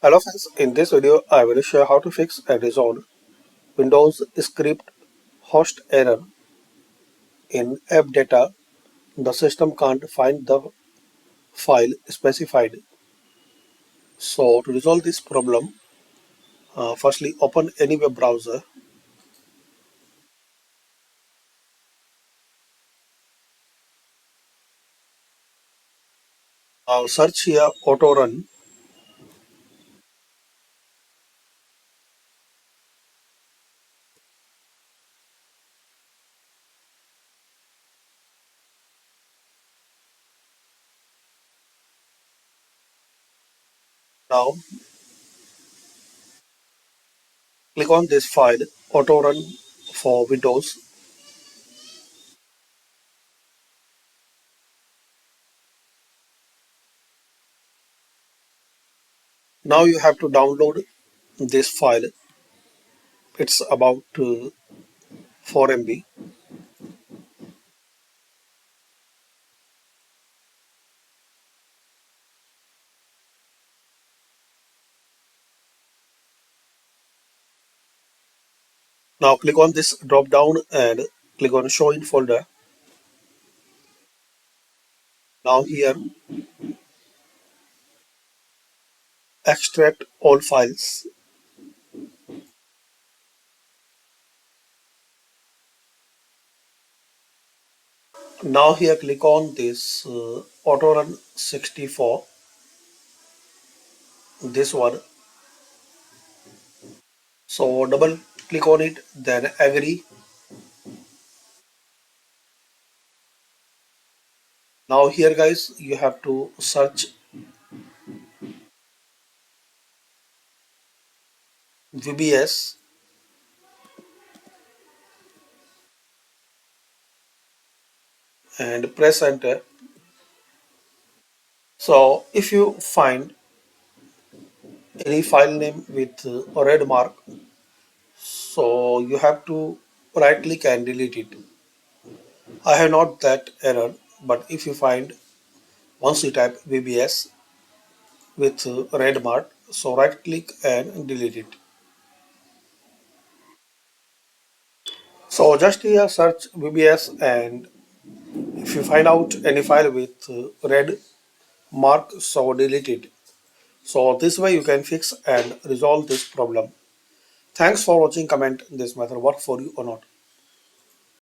Hello friends, in this video I will show how to fix and resolve Windows script host error in Appdata. The system can't find the file specified. So to resolve this problem, firstly open any web browser. Search here auto run. Now click on this file auto run for Windows. Now you have to download this file. It's about 4 MB. Now click on this drop down and click on show in folder. Now here extract all files. Now here click on this auto run 64, this one. So double click on it, then agree. Now here guys, you have to search VBS and press enter. So if you find any file name with a red mark, so you have to right click and delete it. I have not that error, but if you find once you type VBS with red mark, so right click and delete it. So just here search VBS, and if you find out any file with red mark, so delete it. So this way you can fix and resolve this problem. Thanks for watching. Comment this method work for you or not.